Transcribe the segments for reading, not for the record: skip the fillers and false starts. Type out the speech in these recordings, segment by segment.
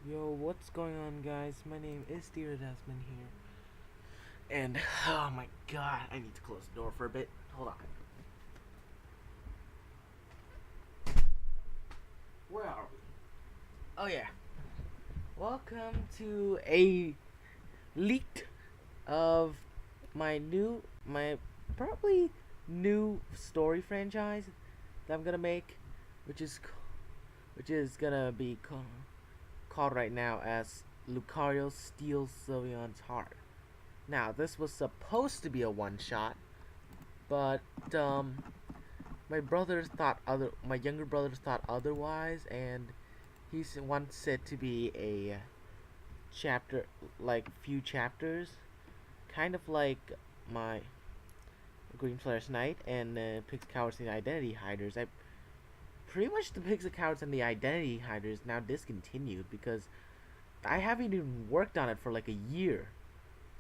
Yo, what's going on, guys? My name is Dear Desmond here. And, oh my god, I need to close the door for a bit. Hold on. Where are we? Oh, yeah. Welcome to a leak of my probably new story franchise that I'm gonna make, which is, which is gonna be called right now as Lucario Steals Sylveon's Heart. Now, this was supposed to be a one-shot, but my younger brother thought otherwise, and he wants it to be a chapter, like few chapters, kind of like my Green Flare's Night and Pigs, Cowards, and the Identity Hiders. I pretty much the Pigs, Cowards, and the Identity Hiders now discontinued because I haven't even worked on it for like a year.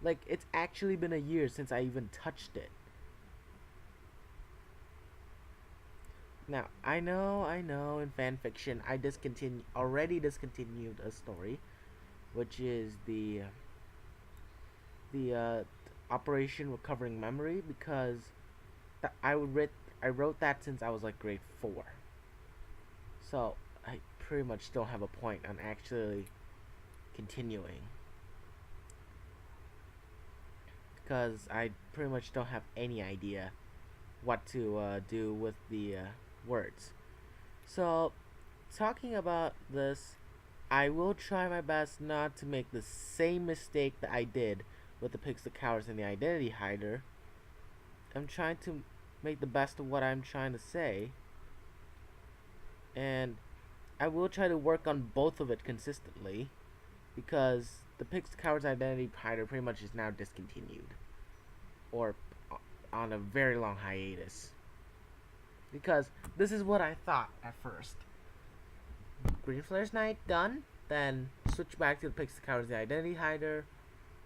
Like, it's actually been a year since I even touched it. Now, I know, in fanfiction, I already discontinued a story, which is the Operation Recovering Memory, because I wrote that since I was like grade 4. So, I pretty much don't have a point on actually continuing. Because I pretty much don't have any idea what to do with the words. So, talking about this, I will try my best not to make the same mistake that I did with the Pigs, the Cowards, and the Identity Hider. I'm trying to make the best of what I'm trying to say, and I will try to work on both of it consistently, because the Pigs, the Cowards, Identity Hider pretty much is now discontinued, or on a very long hiatus. Because this is what I thought at first. Green Flare's Night, done. Then switch back to the Pigs, the Cowards, the Identity Hider.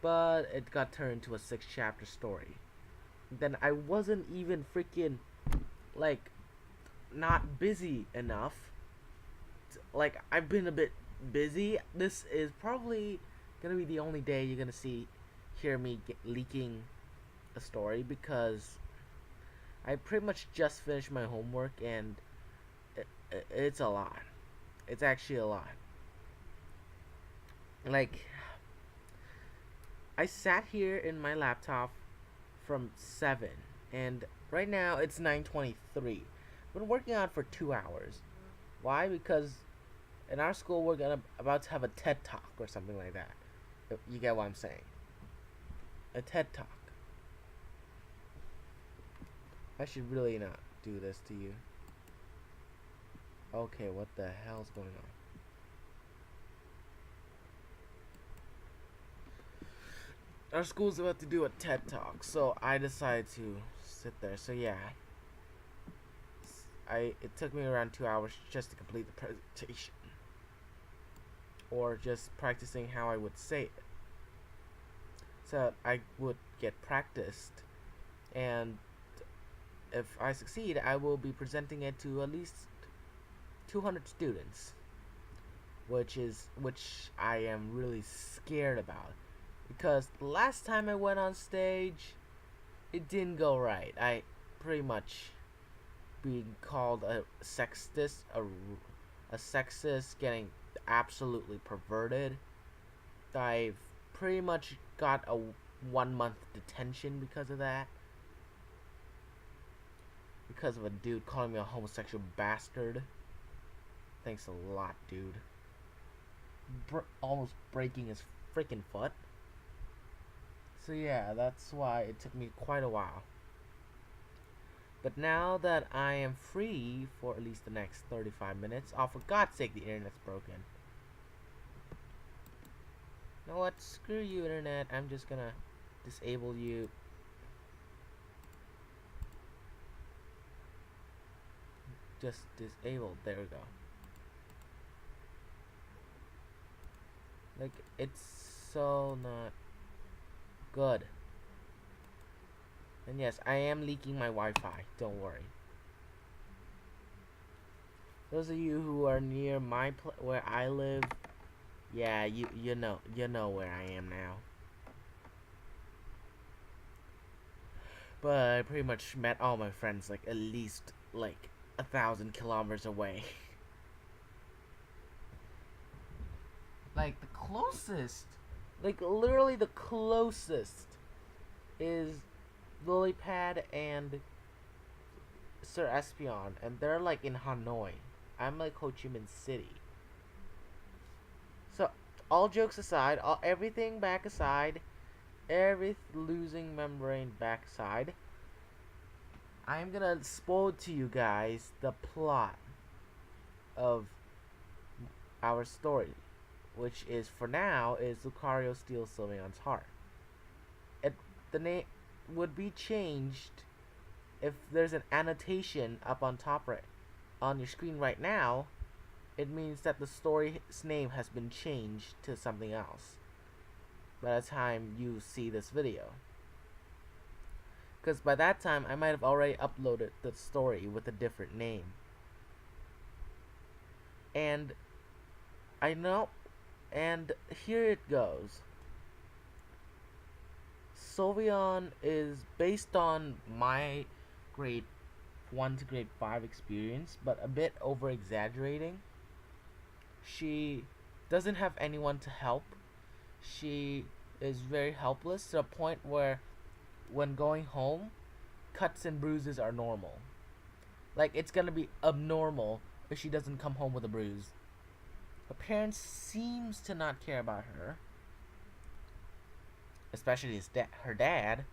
But it got turned into a 6-chapter story. Then I wasn't even freaking, like, not busy enough. Like, I've been a bit busy. This is probably gonna be the only day you're gonna hear me leaking a story, because I pretty much just finished my homework, and it's a lot. It's actually a lot. Like, I sat here in my laptop from 7, and right now it's 9:23. I've been working on it for 2 hours. Why? Because in our school we're about to have a TED Talk or something like that. You get what I'm saying? A TED Talk. I should really not do this to you. Okay, what the hell's going on? Our school's about to do a TED Talk, so I decided to sit there. So yeah, it took me around 2 hours just to complete the presentation, or just practicing how I would say it, so I would get practiced, and if I succeed, I will be presenting it to at least 200 students, which I am really scared about, because the last time I went on stage, it didn't go right. I pretty much being called a sexist, a sexist, getting absolutely perverted. I've pretty much got a 1-month detention because of that. Because of a dude calling me a homosexual bastard. Thanks a lot, dude. Almost breaking his freaking foot. So yeah, that's why it took me quite a while. But now that I am free for at least the next 35 minutes, oh, for God's sake, the internet's broken. You know what? Screw you, internet. I'm just gonna disable you. Just disabled. There we go. Like, it's so not good. And yes, I am leaking my Wi-Fi. Don't worry. Those of you who are near where I live, Yeah, you know where I am now. But I pretty much met all my friends like at least like 1,000 kilometers away. Like the closest, like literally the closest, is Lilypad and Sir Espion, and they're like in Hanoi. I'm like Ho Chi Minh City. So, all jokes aside, everything back aside, every losing membrane back aside, I'm gonna spoil to you guys the plot of our story, which is for now is Lucario steals Sylveon's heart. It the name would be changed if there's an annotation up on top right on your screen right now. It means that the story's name has been changed to something else by the time you see this video. Because by that time, I might have already uploaded the story with a different name. And I know, and here it goes. Sylveon is based on my grade 1 to grade 5 experience, but a bit over exaggerating. She doesn't have anyone to help. She is very helpless to the point where when going home, cuts and bruises are normal. Like, it's gonna be abnormal if she doesn't come home with a bruise. Her parents seems to not care about her, especially her dad,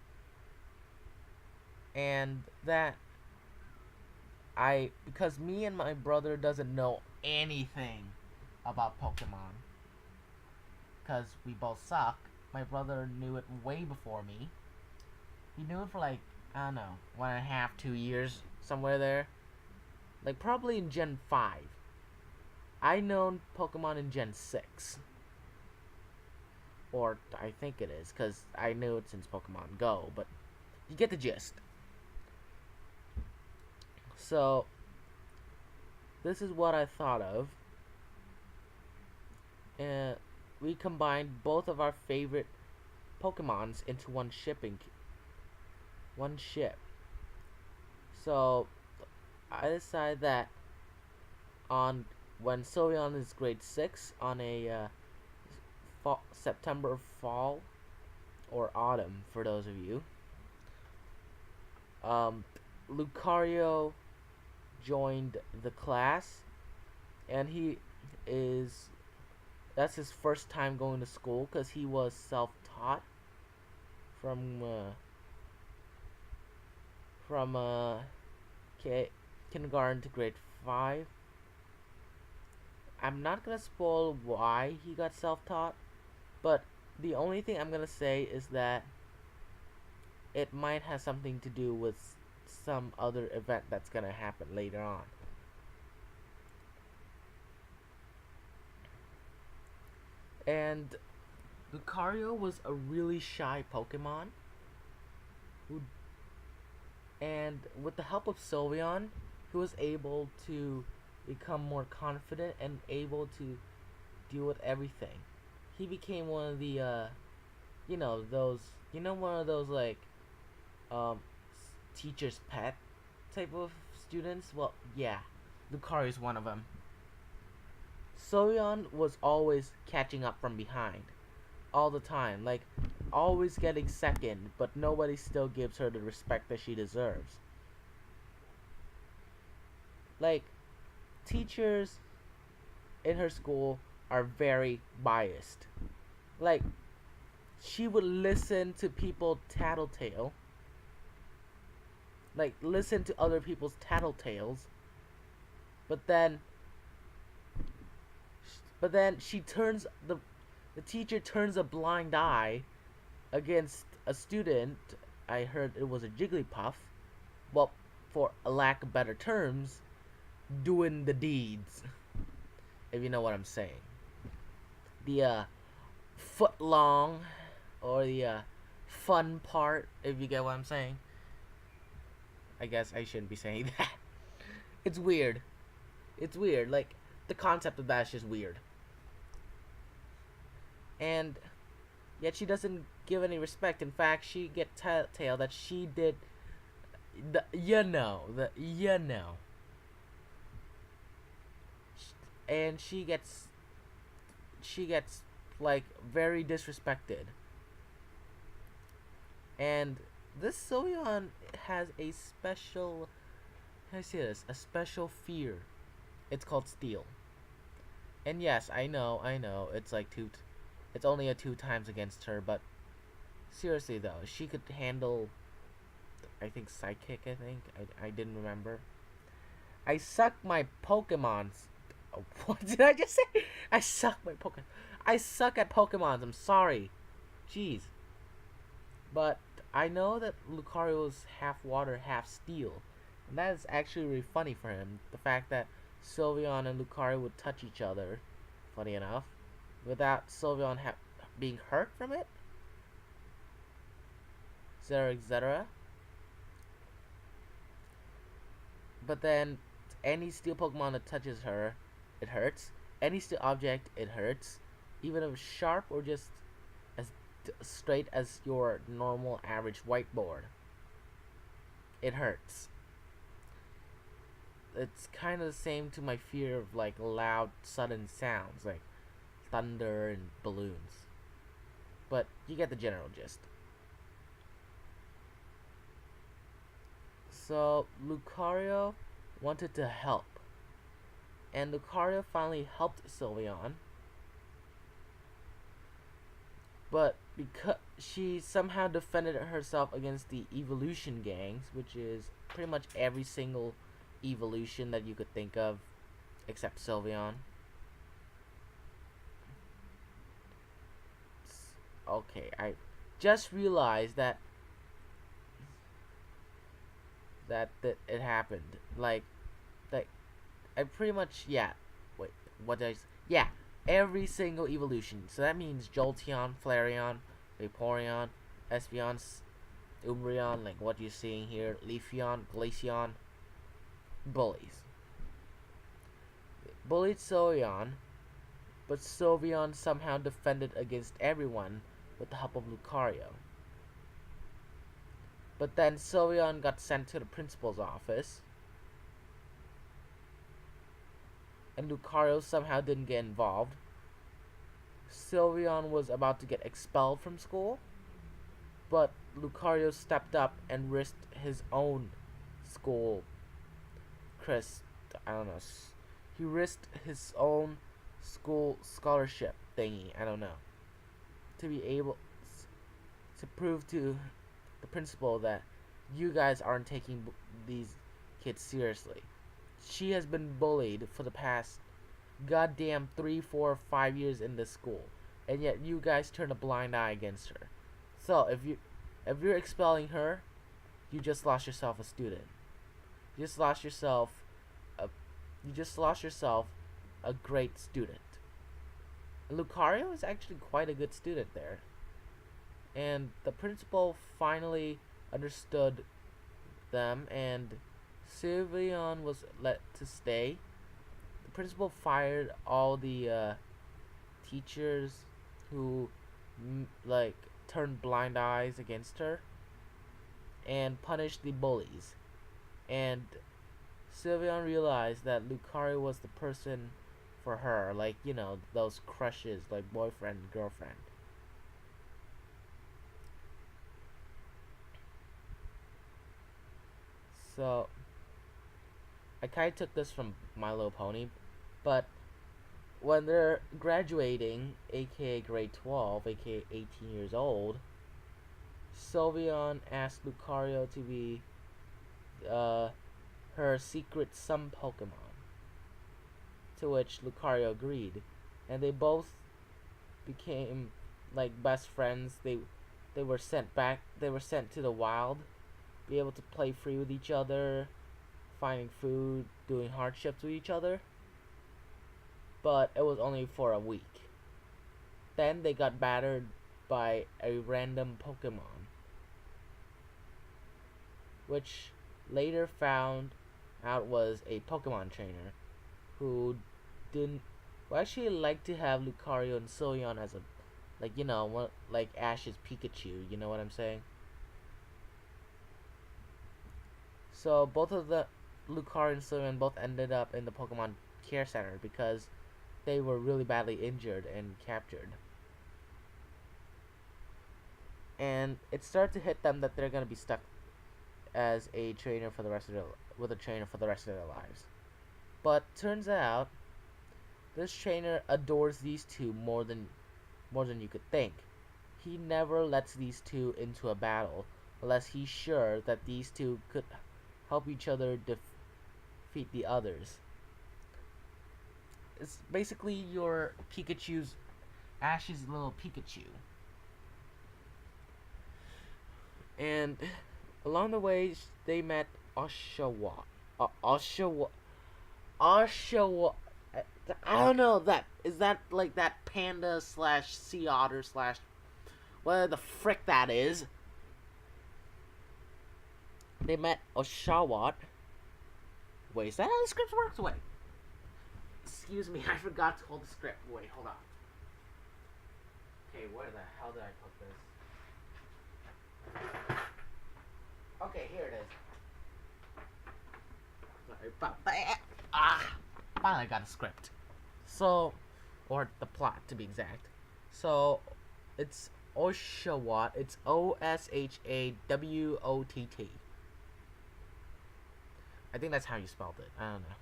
and that because me and my brother doesn't know anything about Pokemon, because we both suck. My brother knew it way before me. He knew it for like, I don't know, 1.5, 2 years, somewhere there. Like probably in Gen 5. I known Pokemon in Gen 6. Or I think it is, because I knew it since Pokemon Go, but you get the gist. So, this is what I thought of. And we combined both of our favorite Pokemons into one ship. So, I decided that when Sylveon is grade 6, on a September fall or autumn for those of you, Lucario joined the class, and that's his first time going to school because he was self-taught from kindergarten to grade 5. I'm not gonna spoil why he got self-taught, but the only thing I'm gonna say is that it might have something to do with some other event that's gonna happen later on. And Lucario was a really shy Pokemon, and with the help of Sylveon, he was able to become more confident and able to deal with everything. He became one of the one of those like teacher's pet type of students. Well, yeah, Lucario is one of them. Sylveon was always catching up from behind, all the time, like always getting second, but nobody still gives her the respect that she deserves. Like, teachers in her school are very biased. Like, she would listen to people tattletale. Like, listen to other people's tattletales. But then the teacher turns a blind eye against a student. I heard it was a Jigglypuff. Well, for a lack of better terms, doing the deeds. If you know what I'm saying. The foot long, or the fun part, if you get what I'm saying. I guess I shouldn't be saying that. It's weird. Like, the concept of that is just weird. and yet she doesn't give any respect. In fact, she get telltale that she did the and she gets like very disrespected. And this Sylveon has a special, how do I say this? A special fear. It's called steel. And yes, I know, it's like it's only a two times against her, but seriously though, she could handle, I think, psychic. I didn't remember. I suck my Pokemons. Oh, what did I just say? I suck my Pokemon. I suck at Pokemons. I'm sorry. Jeez. But I know that Lucario is half water, half steel. And that is actually really funny for him. The fact that Sylveon and Lucario would touch each other, funny enough, without Sylveon being hurt from it, etc., etc. But then, any steel Pokemon that touches her, it hurts. Any steel object, it hurts. Even if it's sharp or just as straight as your normal average whiteboard, it hurts. It's kind of the same to my fear of like loud, sudden sounds like thunder and balloons. But you get the general gist. So Lucario wanted to help, and Lucario finally helped Sylveon, but because she somehow defended herself against the evolution gangs, which is pretty much every single evolution that you could think of except Sylveon. Okay, I just realized that it happened. Like I pretty much, yeah. Wait, what did I? Yeah, every single evolution. So that means Jolteon, Flareon, Vaporeon, Espeon, Umbreon, like what you're seeing here, Leafeon, Glaceon, bullies. Bullied Sylveon, but Sylveon somehow defended against everyone with the help of Lucario. But then Sylveon got sent to the principal's office, and Lucario somehow didn't get involved. Sylveon was about to get expelled from school, but Lucario stepped up and risked his own school. I don't know. He risked his own school scholarship thingy. I don't know, to be able to prove to the principal that you guys aren't taking these kids seriously. She has been bullied for the past goddamn 3, 4, 5 years in this school, and yet you guys turn a blind eye against her. So if you're expelling her, you just lost yourself a student. You just lost yourself a a great student. And Lucario is actually quite a good student there. And the principal finally understood them, and Sylveon was let to stay. The principal fired all the teachers who like turned blind eyes against her, and punished the bullies. And Sylveon realized that Lucario was the person for her, like, those crushes, like boyfriend, girlfriend. So I kind of took this from My Little Pony, but when they're graduating, aka grade 12, aka 18 years old, Sylveon asked Lucario to be her secret sun Pokemon, to which Lucario agreed, and they both became like best friends. They were sent back. They were sent to the wild, be able to play free with each other, finding food, doing hardships with each other. But it was only for a week. Then they got battered by a random Pokemon, which later found out was a Pokemon trainer who didn't, well, actually liked to have Lucario and Sylveon as a Like, like Ash's Pikachu, you know what I'm saying? So both of the Lucario and Sylveon both ended up in the Pokemon Care Center because they were really badly injured and captured. And it started to hit them that they're gonna be stuck as a trainer for the rest of their with a trainer for the rest of their lives. But turns out this trainer adores these two more than you could think. He never lets these two into a battle unless he's sure that these two could help each other defeat the others. It's basically your Pikachu's Ash's little Pikachu. And along the way, they met Oshawa. Oshawa. Oshawa. I don't know that. Is that like that panda slash sea otter slash whatever the frick that is? They met Oshawott. Wait, is that how the script works? Wait. Excuse me, I forgot to hold the script. Wait, hold on. Okay, where the hell did I put this? Okay, here it is. Sorry about that. Finally got a script. So, or the plot to be exact. So, it's Oshawott. It's Oshawott. I think that's how you spelled it. I don't know.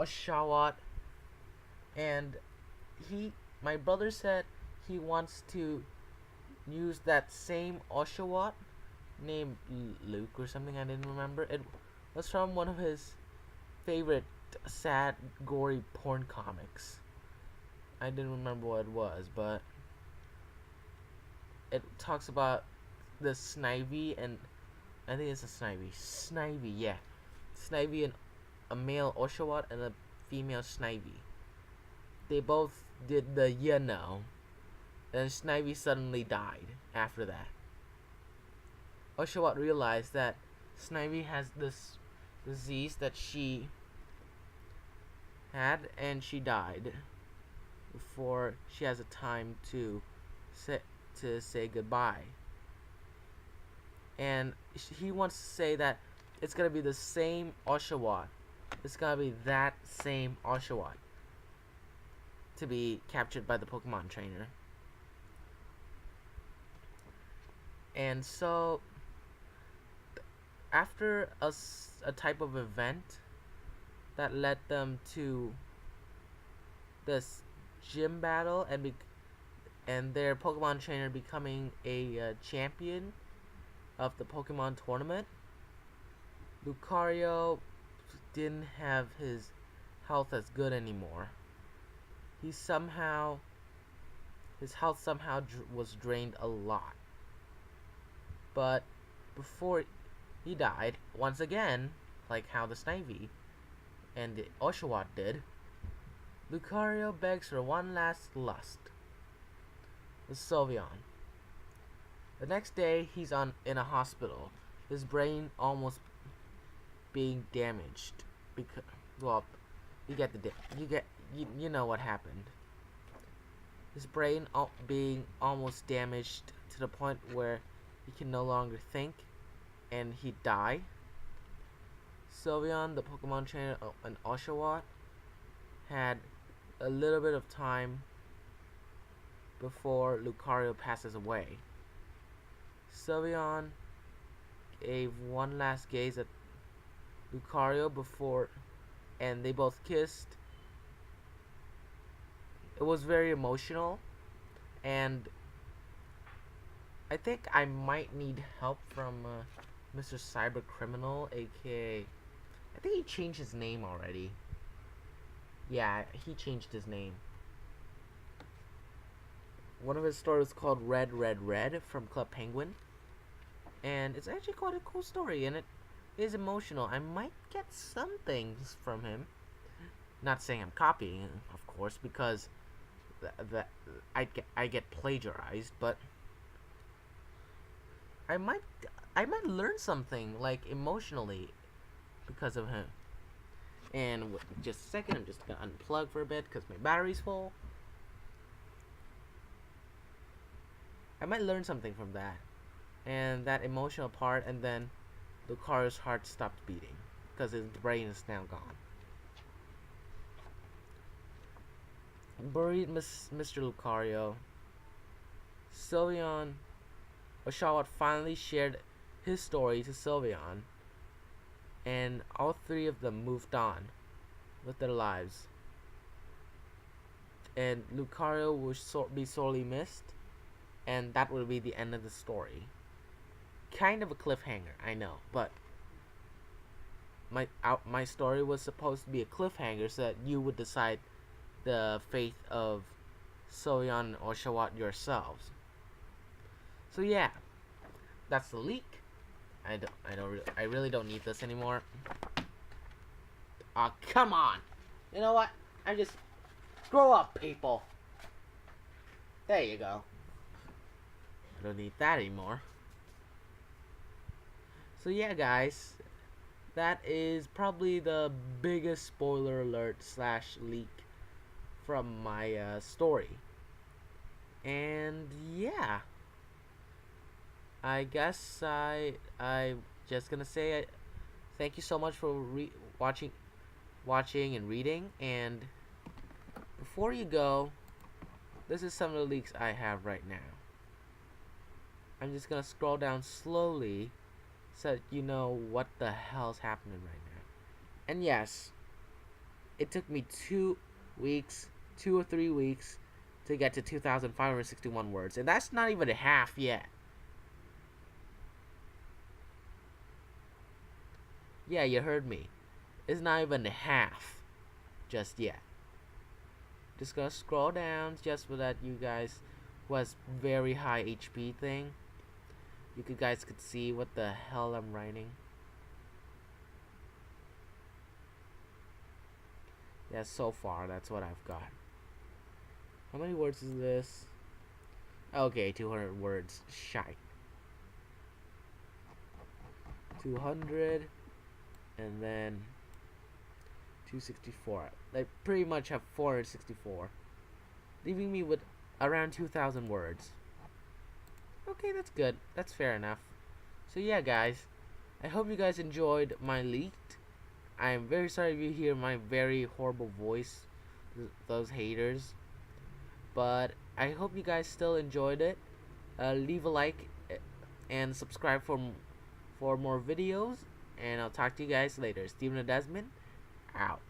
Oshawott. And my brother said he wants to use that same Oshawott named Luke or something. I didn't remember. It was from one of his favorite sad, gory porn comics. I didn't remember what it was, but it talks about the Snivy and I think it's a Snivy, yeah. Snivy and a male Oshawott and a female Snivy. They both did the and Snivy suddenly died after that. Oshawott realized that Snivy has this disease that she had and she died before she has a time to say goodbye. And he wants to say that it's gonna be the same Oshawott. It's gonna be that same Oshawott to be captured by the Pokemon trainer. And so, after a type of event that led them to this gym battle and their Pokemon trainer becoming a champion of the Pokemon tournament, Lucario didn't have his health as good anymore. His health somehow was drained a lot. But before he died, once again, like how the Snivy and the Oshawott did, Lucario begs for one last lust. The Sylveon. The next day, he's in a hospital. His brain almost being damaged because, well, you know what happened. His brain being almost damaged to the point where he can no longer think, and he die. Sylveon, the Pokemon trainer, and Oshawott had a little bit of time before Lucario passes away. Sylveon gave one last gaze at Lucario and they both kissed. It was very emotional, and I think I might need help from Mr. Cybercriminal, aka I think he changed his name already. Yeah, he changed his name. One of his stories is called Red, Red, Red from Club Penguin. And it's actually quite a cool story, and it is emotional. I might get some things from him. Not saying I'm copying, of course, because I get plagiarized, but I might learn something, like, emotionally because of him. And just a second, I'm just gonna unplug for a bit because my battery's full. I might learn something from that. And that emotional part, and then Lucario's heart stopped beating because his brain is now gone. Buried Mr. Lucario, Sylveon Oshawott finally shared his story to Sylveon, and all three of them moved on with their lives. And Lucario will be sorely missed, and that will be the end of the story. Kind of a cliffhanger, I know, but my story was supposed to be a cliffhanger so that you would decide the fate of Sylveon or Oshawott yourselves. So yeah, that's the leak. I really don't need this anymore. Aw, come on. You know what? I just grow up, people. There you go. I don't need that anymore. So yeah, guys, that is probably the biggest spoiler alert / leak from my story. And yeah, I guess I just gonna say thank you so much for watching and reading. And before you go, this is some of the leaks I have right now. I'm just gonna scroll down slowly so that you know what the hell's happening right now. And yes, it took me 2 or 3 weeks to get to 2,561 words, and that's not even a half yet. Yeah, you heard me. It's not even a half just yet. Just gonna scroll down just so that you guys who has very high HP thing, you guys could see what the hell I'm writing. Yeah, so far that's what I've got. How many words is this? Okay, 200 words. Shite. 200 and then 264. I pretty much have 464, leaving me with around 2,000 words. Okay, that's good. That's fair enough. So yeah, guys, I hope you guys enjoyed my leaked. I am very sorry if you hear my very horrible voice, those haters. But I hope you guys still enjoyed it. Leave a like and subscribe for more videos. And I'll talk to you guys later. Steven and Desmond, out.